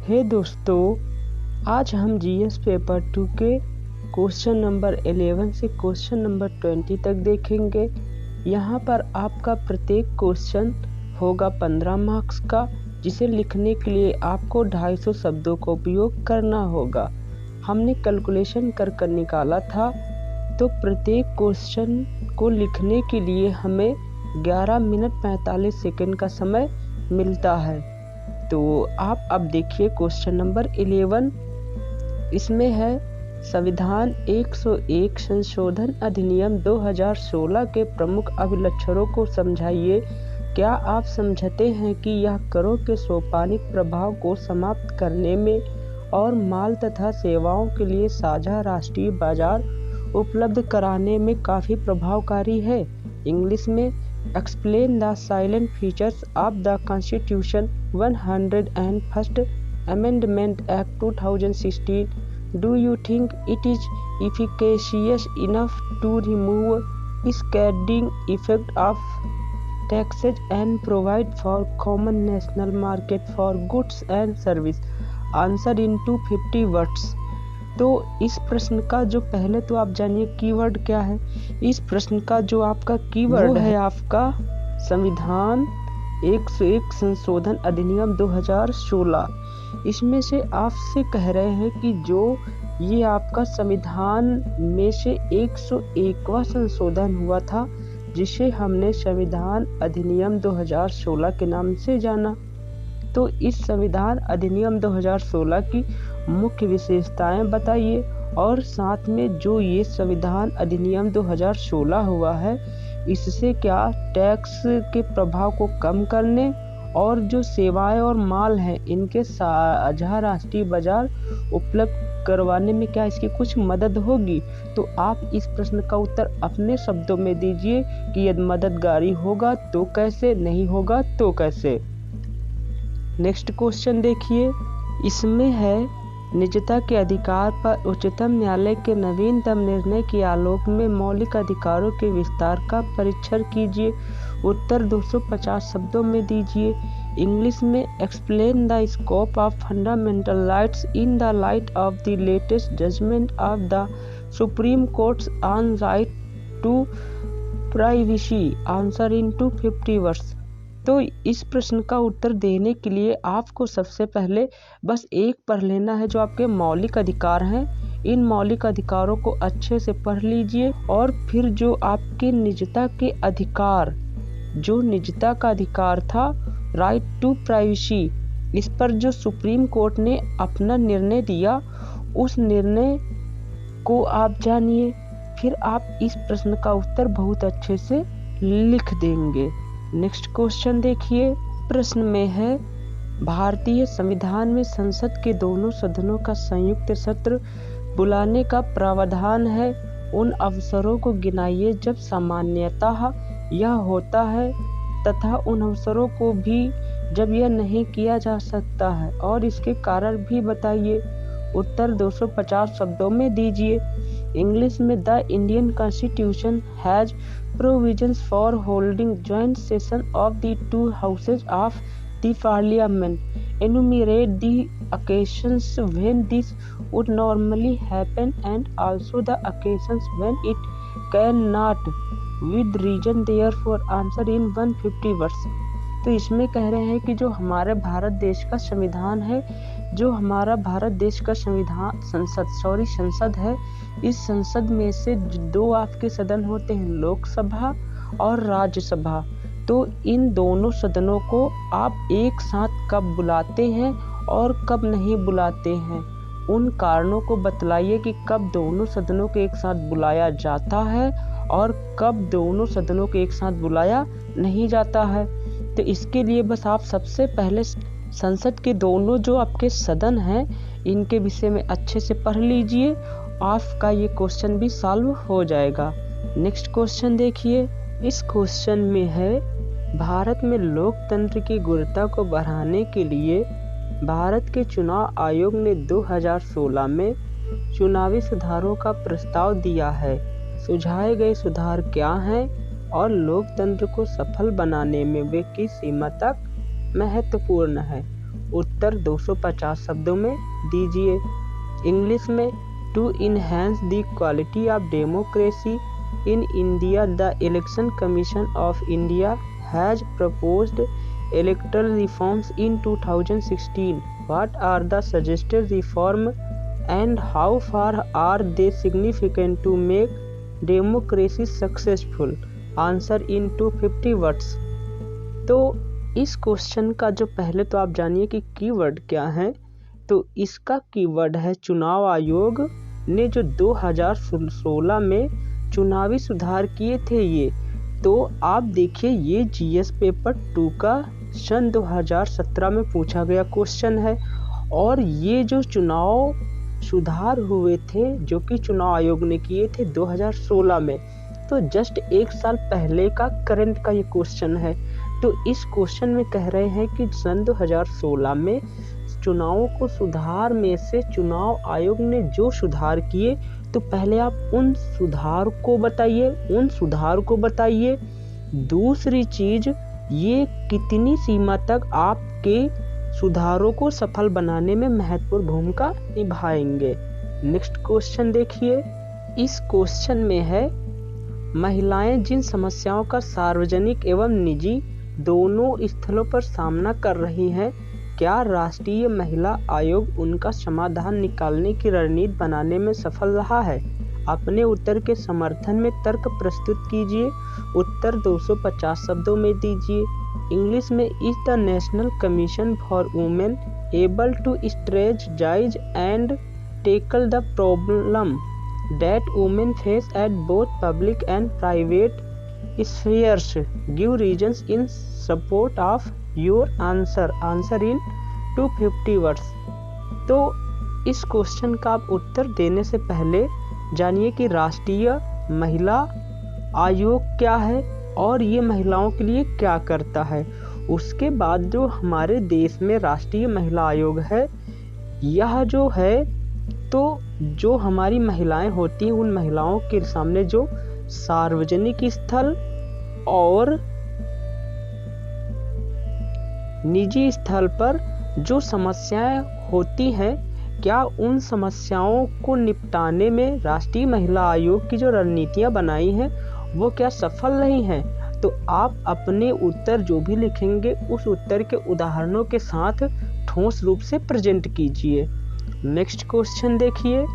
हे दोस्तों, आज हम जीएस पेपर 2 के क्वेश्चन नंबर 11 से क्वेश्चन नंबर 20 तक देखेंगे। यहाँ पर आपका प्रत्येक क्वेश्चन होगा 15 मार्क्स का, जिसे लिखने के लिए आपको 250 शब्दों का उपयोग करना होगा। हमने कैलकुलेशन कर निकाला था, तो प्रत्येक क्वेश्चन को लिखने के लिए हमें 11 मिनट 45 सेकंड का समय मिलता है। तो आप अब देखिए क्वेश्चन नंबर 11। इसमें है संविधान 101 संशोधन अधिनियम 2016 के प्रमुख अभिलक्षणों को समझाइए। क्या आप समझते हैं कि यह करों के सोपानिक प्रभाव को समाप्त करने में और माल तथा सेवाओं के लिए साझा राष्ट्रीय बाजार उपलब्ध कराने में काफ़ी प्रभावकारी है? इंग्लिश में explain the salient features of the constitution 101st Amendment Act 2016. Do you think it is efficacious enough to remove cascading effect of taxes and provide for common national market for goods and service? Answer into 50 words. तो इस प्रश्न का जो पहले तो आप जानिए keyword क्या है। इस प्रश्न का जो आपका कीवर्ड है आपका संविधान 101 संशोधन अधिनियम 2016। इसमें से आपसे कह रहे हैं कि जो ये आपका संविधान में से 101वां संशोधन हुआ था, जिसे हमने संविधान अधिनियम 2016 के नाम से जाना। तो इस संविधान अधिनियम 2016 की मुख्य विशेषताएं बताइए, और साथ में जो ये संविधान अधिनियम 2016 हुआ है, इससे क्या टैक्स के प्रभाव को कम करने और जो सेवाएं और माल हैं इनके साझा राष्ट्रीय बाजार उपलब्ध करवाने में क्या इसकी कुछ मदद होगी? तो आप इस प्रश्न का उत्तर अपने शब्दों में दीजिए कि यदि मददगारी होगा तो कैसे, नहीं होगा तो कैसे। नेक्स्ट क्वेश्चन देखिए। इसमें है निजता के अधिकार पर उच्चतम न्यायालय के नवीनतम निर्णय के आलोक में मौलिक अधिकारों के विस्तार का परीक्षण कीजिए। उत्तर 250 शब्दों में दीजिए। इंग्लिश में explain the scope of fundamental rights in the light of the latest judgment of the Supreme Court on right to privacy. Answer into 50 words. तो इस प्रश्न का उत्तर देने के लिए आपको सबसे पहले बस एक पढ़ लेना है जो आपके मौलिक अधिकार हैं। इन मौलिक अधिकारों को अच्छे से पढ़ लीजिए, और फिर जो आपके निजता के अधिकार, जो निजता का अधिकार था राइट टू प्राइवेसी, इस पर जो सुप्रीम कोर्ट ने अपना निर्णय दिया, उस निर्णय को आप जानिए। फिर आप इस प्रश्न का उत्तर बहुत अच्छे से लिख देंगे। नेक्स्ट क्वेश्चन देखिए। प्रश्न में है भारतीय संविधान में संसद के दोनों सदनों का संयुक्त सत्र बुलाने का प्रावधान है। उन अवसरों को गिनाइए जब सामान्यतः यह होता है, तथा उन अवसरों को भी जब यह नहीं किया जा सकता है, और इसके कारण भी बताइए। उत्तर 250 शब्दों में दीजिए। इंग्लिश में the Indian constitution has provisions for holding joint session of the two houses of the parliament. Enumerate the occasions when this would normally happen and also the occasions when it cannot, with reason therefore. Answer in 150 words. तो इसमें कह रहे हैं कि जो हमारे भारत देश का संविधान है, जो हमारा भारत देश का संविधान संसद है, इस संसद में से दो आपके सदन होते हैं, लोकसभा और राज्यसभा। तो इन दोनों सदनों को आप एक साथ कब बुलाते हैं और कब नहीं बुलाते हैं, उन कारणों को बतलाइए कि कब दोनों सदनों को एक साथ बुलाया जाता है और कब दोनों सदनों को एक साथ बुलाया नहीं जाता है। तो इसके लिए बस आप सबसे पहले संसद के दोनों जो आपके सदन हैं, इनके विषय में अच्छे से पढ़ लीजिए। आपका ये क्वेश्चन भी सॉल्व हो जाएगा। नेक्स्ट क्वेश्चन देखिए। इस क्वेश्चन में है भारत में लोकतंत्र की गुणवत्ता को बढ़ाने के लिए भारत के चुनाव आयोग ने 2016 में चुनावी सुधारों का प्रस्ताव दिया है। सुझाए गए सुधार क्या हैं और लोकतंत्र को सफल बनाने में वे किस सीमा तक महत्वपूर्ण है? उत्तर 250 शब्दों में दीजिए। इंग्लिश में to enhance the quality of democracy in India the Election Commission of India has proposed electoral reforms in 2016। What are the suggested reform and how far are they significant to make democracy successful? Answer in 250 words. तो इस question का जो पहले तो आप जानिए कि keyword क्या है। तो इसका कीवर्ड है चुनाव आयोग ने जो 2016 में चुनावी सुधार किए थे। ये तो आप देखिए ये जीएस पेपर 2 का सन 2017 में पूछा गया क्वेश्चन है। और ये जो चुनाव सुधार हुए थे जो कि चुनाव आयोग ने किए थे 2016 में, तो जस्ट एक साल पहले का करंट का ये क्वेश्चन है। तो इस क्वेश्चन में कह रहे हैं कि सन 2016 में चुनावों को सुधार में से चुनाव आयोग ने जो सुधार किए, तो पहले आप उन सुधार को बताइए। दूसरी चीज, ये कितनी सीमा तक आपके सुधारों को सफल बनाने में महत्वपूर्ण भूमिका निभाएंगे। नेक्स्ट क्वेश्चन देखिए। इस क्वेश्चन में है महिलाएं जिन समस्याओं का सार्वजनिक एवं निजी दोनों स्थलों पर सामना कर रही हैं, क्या राष्ट्रीय महिला आयोग उनका समाधान निकालने की रणनीति बनाने में सफल रहा है? अपने उत्तर के समर्थन में तर्क प्रस्तुत कीजिए। उत्तर 250 शब्दों में दीजिए। इंग्लिश में is the National Commission for Women able to strategize and tackle the problem that women face at both public and private spheres? Give reasons in support of your answer. Answer in 250 words। तो इस question का आप उत्तर देने से पहले जानिए कि राष्ट्रीय महिला आयोग क्या है और ये महिलाओं के लिए क्या करता है। उसके बाद जो हमारे देश में राष्ट्रीय महिला आयोग है, यह जो है तो जो हमारी महिलाएं होती हैं उन महिलाओं के सामने जो सार्वजनिक स्थल और निजी स्थल पर जो समस्याएं होती हैं, क्या उन समस्याओं को निपटाने में राष्ट्रीय महिला आयोग की जो रणनीतियां बनाई हैं वो क्या सफल रही हैं? तो आप अपने उत्तर जो भी लिखेंगे उस उत्तर के उदाहरणों के साथ ठोस रूप से प्रेजेंट कीजिए। नेक्स्ट क्वेश्चन देखिए।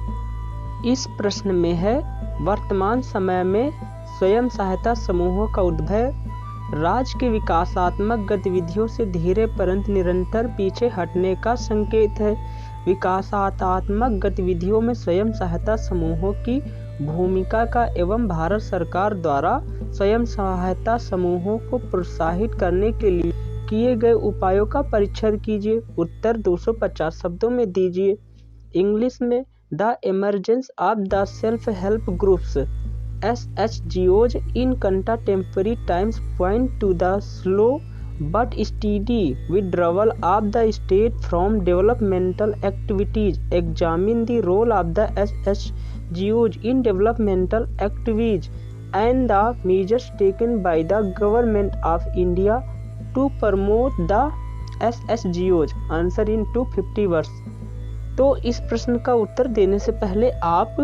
इस प्रश्न में है वर्तमान समय में स्वयं सहायता समूहों का उद्भव राज्य के विकासात्मक गतिविधियों से धीरे परंतु निरंतर पीछे हटने का संकेत है। विकासात्मक गतिविधियों में स्वयं सहायता समूहों की भूमिका का एवं भारत सरकार द्वारा स्वयं सहायता समूहों को प्रोत्साहित करने के लिए किए गए उपायों का परीक्षण कीजिए। उत्तर 250 शब्दों में दीजिए। इंग्लिश में the emergence of the self help groups SHGOs in contemporary times point to the slow but steady withdrawal of the state from developmental activities. Examine the role of the SHGOs in developmental activities and the measures taken by the government of India to promote the SHGOs. Answer in 250 words। तो इस प्रश्न का उत्तर देने से पहले आप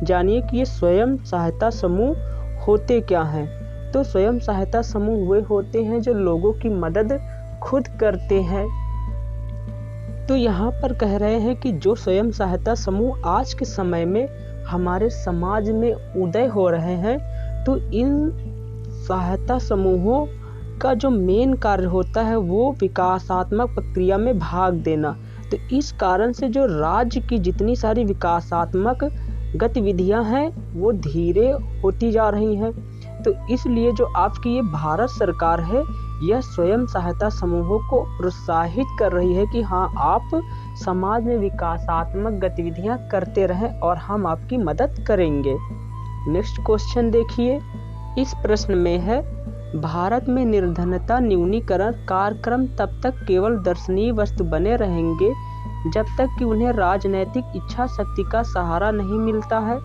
जानिए कि ये स्वयं सहायता समूह होते क्या हैं। तो स्वयं सहायता समूह वे होते हैं जो लोगों की मदद खुद करते हैं। तो यहाँ पर कह रहे हैं कि जो स्वयं सहायता समूह आज के समय में हमारे समाज में उदय हो रहे हैं, तो इन सहायता समूहों का जो मेन कार्य होता है वो विकासात्मक प्रक्रिया में भाग देना। तो इस कारण से जो राज्य की जितनी सारी विकासात्मक गतिविधियां हैं वो धीरे होती जा रही हैं। तो इसलिए जो आपकी ये भारत सरकार है यह स्वयं सहायता समूहों को प्रोत्साहित कर रही है कि हाँ, आप समाज में विकासात्मक गतिविधियां करते रहें और हम आपकी मदद करेंगे। नेक्स्ट क्वेश्चन देखिए। इस प्रश्न में है भारत में निर्धनता न्यूनीकरण कार्यक्रम तब तक केवल दर्शनीय वस्तु बने रहेंगे जब तक कि उन्हें राजनैतिक इच्छा शक्ति का सहारा नहीं मिलता है।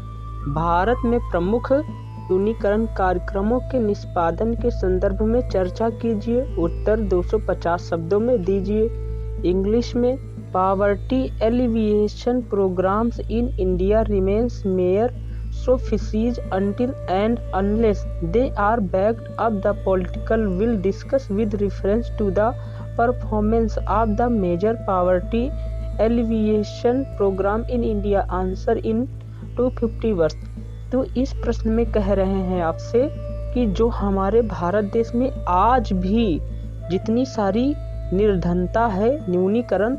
भारत में प्रमुख न्यूनीकरण कार्यक्रमों के निष्पादन के संदर्भ में चर्चा कीजिए। उत्तर 250 शब्दों में दीजिए। इंग्लिश में poverty alleviation programs in India remains mere sophistries until and unless they are backed up the political will discuss with reference to the performance of the major poverty alleviation program in India. Answer in 250 words. तो इस प्रश्न में कह रहे हैं आपसे कि जो हमारे भारत देश में आज भी जितनी सारी निर्धनता है, न्यूनीकरण,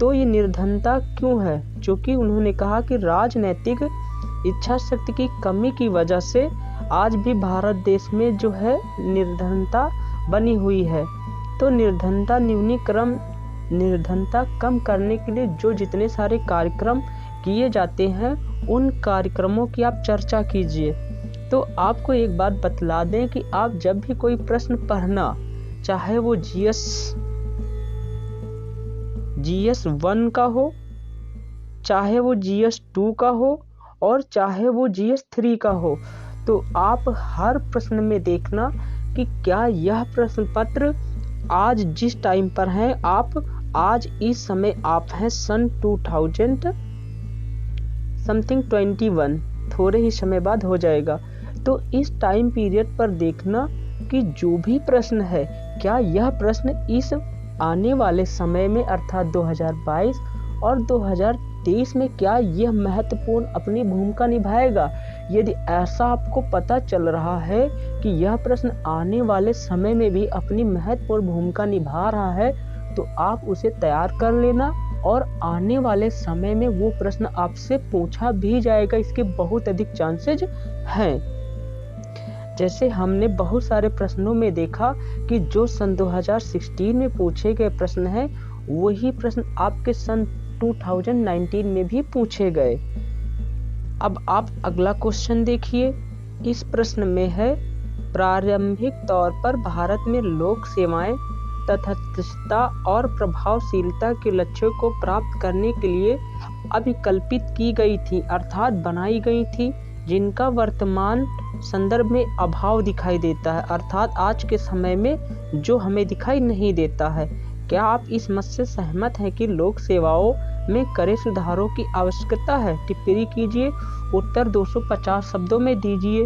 तो ये निर्धनता क्यों है? क्योंकि उन्होंने कहा कि राजनैतिक इच्छा शक्ति की कमी की वजह से आज भी भारत देश में जो है निर्धनता बनी हुई है। तो निर्धनता कम करने के लिए जो जितने सारे कार्यक्रम किए जाते हैं उन कार्यक्रमों की आप चर्चा कीजिए। तो आपको एक बात बतला दें कि आप जब भी कोई प्रश्न पढ़ना, चाहे वो GS 1 का हो, चाहे वो GS 2 का हो और चाहे वो GS 3 का हो, तो आप हर प्रश्न में देखना कि क्या यह प्रश्न पत्र आज जिस टाइम पर है, आप आज इस समय आप हैं सन 2021, थोड़े ही समय बाद हो जाएगा। तो इस टाइम पीरियड पर देखना कि जो भी प्रश्न है, क्या यह प्रश्न इस आने वाले समय में अर्थात 2022 और 2023 में क्या यह महत्वपूर्ण अपनी भूमिका निभाएगा। यदि ऐसा आपको पता चल रहा है कि यह प्रश्न आने वाले समय में भी अपनी महत्वपूर्ण भूमिका निभा रहा है, तो आप उसे तैयार कर लेना और आने वाले समय में वो प्रश्न आपसे पूछा भी जाएगा। इसके बहुत अधिक चांसेज हैं। जैसे हमने बहुत सारे प्रश्नों में देखा कि जो सन 2016 में पूछे गए प्रश्न हैं, वही प्रश्न आपके सन 2019 में भी पूछे गए। अब आप अगला क्वेश्चन देखिए। इस प्रश्न में है, प्रारंभिक तौर पर भारत में लोक सेवाएं तटस्थता और प्रभावशीलता के लक्ष्यों को प्राप्त करने के लिए अभिकल्पित की गई थी अर्थात बनाई गई थी, जिनका वर्तमान संदर्भ में अभाव दिखाई देता है अर्थात आज के समय में जो हमें दिखाई नहीं देता है। क्या आप इस मत से सहमत हैं कि लोक सेवाओं में कड़े सुधारों की आवश्यकता है? टिप्पणी कीजिए। उत्तर 250 शब्दों में दीजिए।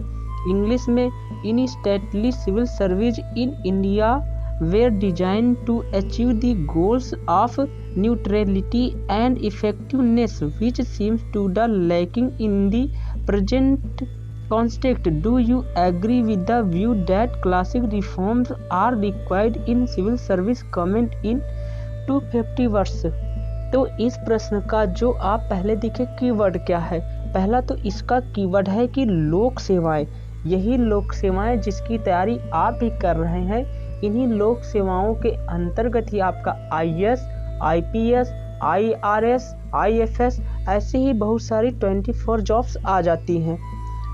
इंग्लिश में, in stately civil service in India were designed to achieve the goals of neutrality and effectiveness, which seems to be lacking in the present context. Do you agree with the view that classic reforms are required in civil service? Comment in 250 words। तो इस प्रश्न का जो आप पहले देखें keyword क्या है। पहला तो इसका कीवर्ड है कि लोक सेवाएं। यही लोक सेवाएं जिसकी तैयारी आप भी कर रहे हैं, इन्हीं लोक सेवाओं के अंतर्गत ही आपका IAS, IPS, IRS, IFS ऐसे ही बहुत सारी 24 जॉब्स आ जाती हैं।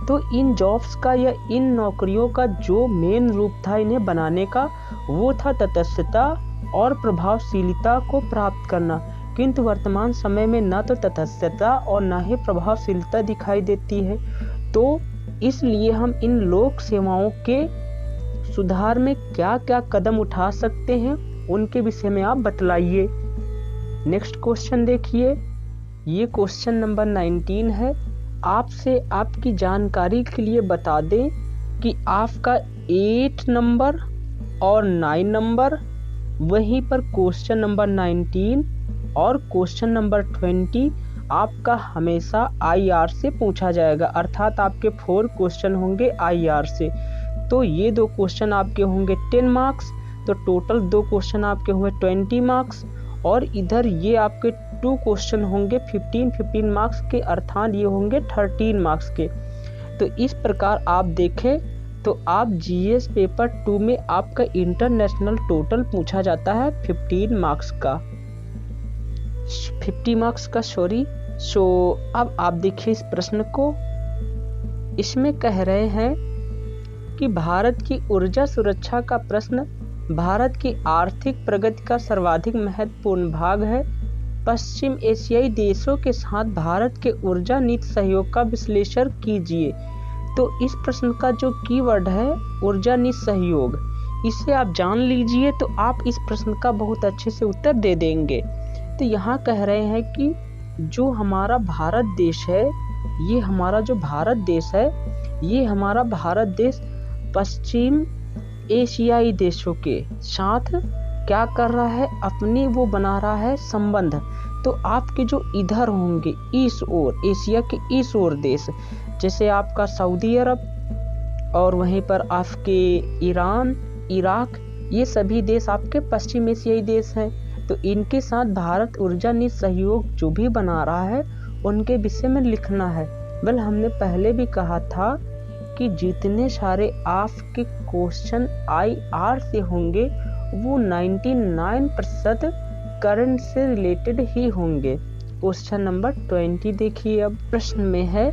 तो इन जॉब्स का या इन नौकरियों का जो मेन रूप था इन्हें बनाने का, वो था तटस्थता और प्रभावशीलता को प्राप्त करना। किंतु वर्तमान समय में ना तो तटस्थता और ना ही प्रभावशीलता दिखाई देती है। तो इसलिए हम इन लोक सेवाओं के सुधार में क्या क्या कदम उठा सकते हैं, उनके विषय में आप बतलाइए। नेक्स्ट क्वेश्चन देखिए। ये क्वेश्चन नंबर 19 है। आपसे आपकी जानकारी के लिए बता दें कि आपका 8 नंबर और 9 नंबर, वहीं पर क्वेश्चन नंबर 19 और क्वेश्चन नंबर 20 आपका हमेशा IR से पूछा जाएगा अर्थात आपके 4 क्वेश्चन होंगे IR से। तो ये 2 क्वेश्चन आपके होंगे 10 मार्क्स, तो टोटल 2 क्वेश्चन आपके हुए 20 मार्क्स और इधर ये आपके 2 क्वेश्चन होंगे 15 मार्क्स के अर्थात ये होंगे 13 मार्क्स के। तो इस प्रकार आप देखें तो आप GS पेपर 2 में आपका इंटरनेशनल टोटल पूछा जाता है 50 मार्क्स का सॉरी। सो अब आप देखिए इस प्रश्न को। इसमें कह रहे हैं कि भारत की ऊर्जा सुरक्षा का प्रश्न भारत की आर्थिक प्रगति का सर्वाधिक महत्वपूर्ण भाग है। पश्चिम एशियाई देशों के साथ भारत के ऊर्जा नीति सहयोग का विश्लेषण कीजिए। तो इस प्रश्न का जो कीवर्ड है ऊर्जा नीति सहयोग, इसे आप जान लीजिए तो आप इस प्रश्न का बहुत अच्छे से उत्तर दे देंगे। तो यहाँ कह रहे हैं कि जो हमारा भारत देश है, ये हमारा जो भारत देश है, ये हमारा भारत देश पश्चिम एशियाई देशों के साथ क्या कर रहा है, अपनी वो बना रहा है संबंध। तो आपके जो इधर होंगे इस ओर, एशिया के इस ओर देश, जैसे आपका सऊदी अरब और वहीं पर आपके ईरान, इराक, ये सभी देश आपके पश्चिम एशियाई देश हैं। तो इनके साथ भारत ऊर्जा नीति सहयोग जो भी बना रहा है उनके विषय में लिखना है। वेल, हमने पहले भी कहा था कि जितने सारे आपके क्वेश्चन IR से होंगे वो 99% करंट से रिलेटेड ही होंगे। क्वेश्चन नंबर 20 देखिए। अब प्रश्न में है,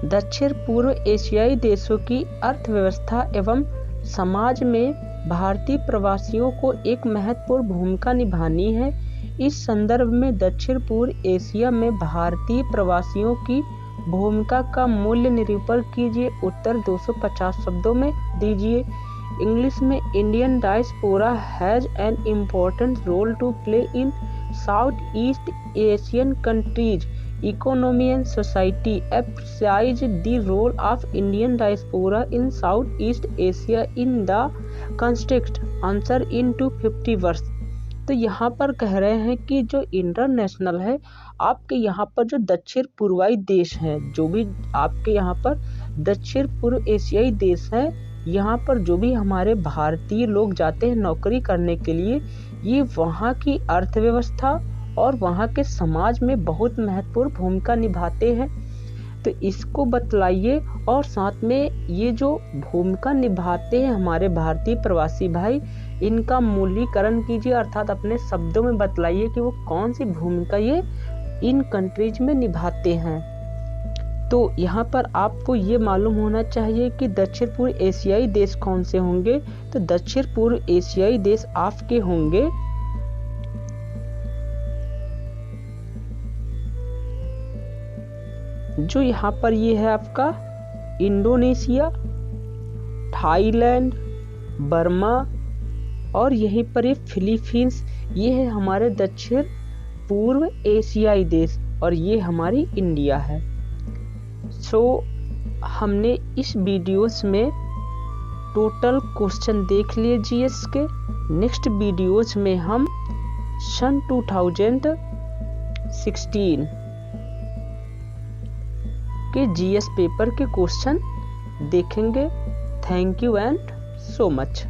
दक्षिण पूर्व एशियाई देशों की अर्थव्यवस्था एवं समाज में भारतीय प्रवासियों को एक महत्वपूर्ण भूमिका निभानी है। इस संदर्भ में दक्षिण पूर्व एशिया में भारतीय प्रवासियों की भूमिका का मूल्य निरूपण कीजिए। उत्तर 250 शब्दों में दीजिए। इंग्लिश में, Indian diaspora has an important role to play in South East Asian countries economy and society. Emphasize the role of Indian diaspora in Southeast Asia in the context. Answer into 50 words. तो यहाँ पर कह रहे हैं कि जो international है, आपके यहाँ पर जो दक्षिण पूर्वाई देश हैं, जो भी आपके यहाँ पर दक्षिण पूर्व एशियाई देश हैं, यहाँ पर जो भी हमारे भारतीय लोग जाते हैं नौकरी करने के लिए, ये वहाँ की अर्थव्यवस्था और वहाँ के समाज में बहुत महत्वपूर्ण भूमिका निभाते हैं। तो इसको बतलाइए और साथ में ये जो भूमिका निभाते हैं हमारे भारतीय प्रवासी भाई, इनका मूल्यीकरण कीजिए, अर्थात अपने शब्दों में बतलाइए कि वो कौन सी भूमिका ये इन कंट्रीज में निभाते हैं। तो यहाँ पर आपको ये मालूम होना चाहिए कि दक्षिण पूर्व एशियाई देश कौन से होंगे। तो दक्षिण पूर्व एशियाई देश आपके होंगे जो यहाँ पर ये है आपका इंडोनेशिया, थाईलैंड, बर्मा और यहीं पर ये फिलीपींस, ये है हमारे दक्षिण पूर्व एशियाई देश और ये हमारी इंडिया है। सो हमने इस वीडियोस में टोटल क्वेश्चन देख लिए जीएस के। नेक्स्ट वीडियोस में हम सन 2016 के जीएस पेपर के क्वेश्चन देखेंगे। Thank you and so much.